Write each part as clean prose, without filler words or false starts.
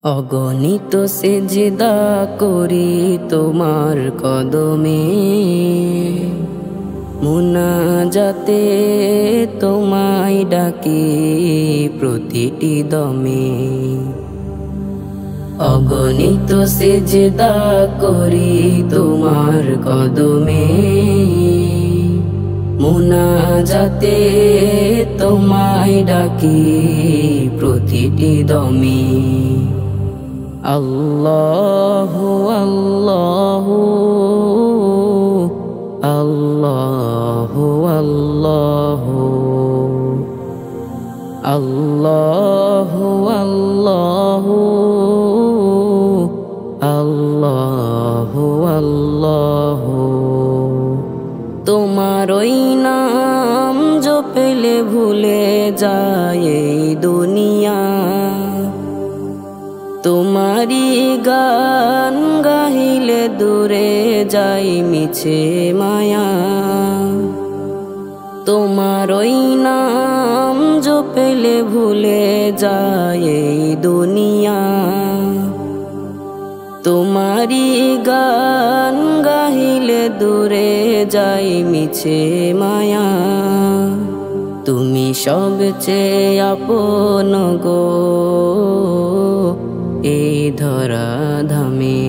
অগণিত সেজদা করি তোমার কদমে, মুনাজাতে তোমায় ডাকি প্রতিটি দমে। অগণিত সেজদা করি তোমার কদমে, মুনাজাতে তোমায় ডাকি প্রতিটি দমে। আল্লাহু আল্লাহু আল্লাহু আল্লাহু আল্লাহু আল্লাহু আল্লাহু আল্লাহু। তোমার ওই নাম জপলে ভুলে যায় এই দুনিয়া, তোমারি গান গাহিলে দূরে যাই মিছে মায়া। তোমার ওই নাম জপলে ভুলে যায় এই দুনিয়া, তোমারি গান গাহিলে দূরে যাই মিছে মায়া। তুমি সবচেয়ে আপন গো এই ধরা ধামে।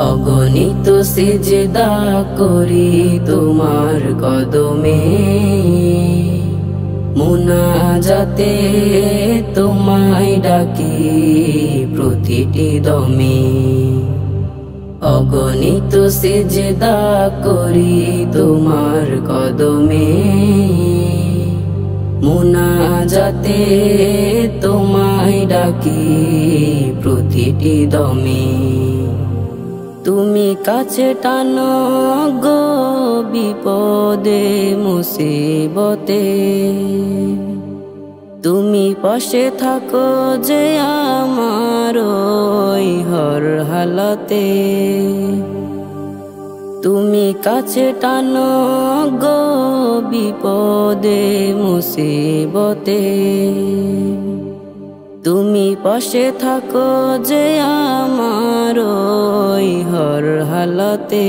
অগণিত সিজদা করি তোমার কদমে, মুনাজাতে তোমায় ডাকি প্রতিটি দমে। অগণিত সিজদা করি তোমার কদমে, মুনাজাতে তোমায় ডাকি প্রতিটি দমে। তুমি কাছে টানো গো বিপদে মুসিবতে, তুমি পাশে থাকো যে আমার ওই হর হালতে। তুমি কাছে টানো গো বিপদে মুসিবতে, তুমি পাশে থাকো যে আমার ওই হর হালতে।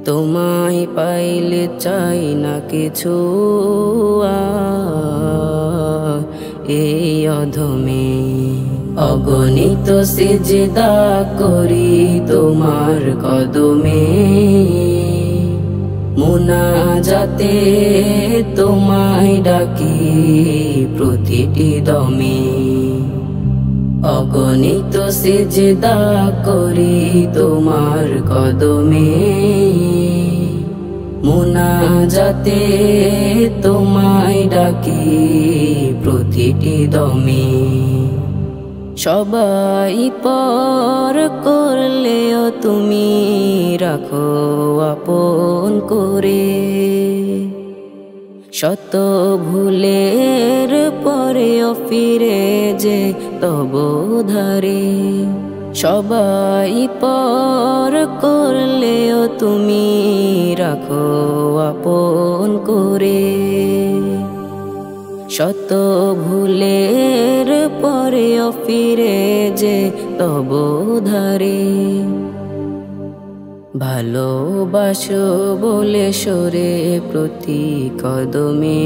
তোমায় পাইলে চাই না কিছু এই অধমে। অগণিত সিজদা করি তোমার কদমে, মুনাজাতে তোমায় ডাকি প্রতিটি দমে। অগণিত সিজদা করি তোমার কদমে, মুনাজাতে তোমায় ডাকি প্রতিটি দমে। সবাই পর করলেও তুমি রাখো আপন করে, শত ভুলের পরেও ফিরে যে তব ধারে। সবাই পর করলেও তুমি রাখো আপন করে, শত ভুলের পরেও ফিরে যে তব ধারে। ভালোবাসো বলে সরে প্রতি কদমে,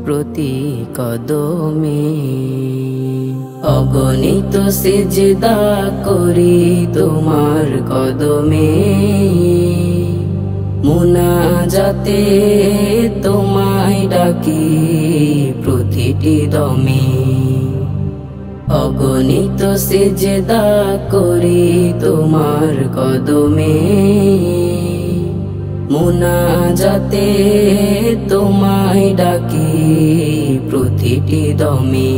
প্রতি কদমে। অগণিত সিজদা করি তোমার কদমে, মুনাজাতে তোমায় ডাকি প্রতিটি দমে। অগণিত সিজদা করি তোমার কদমে, মুনাজাতে তোমায় ডাকি প্রতিটি দমে।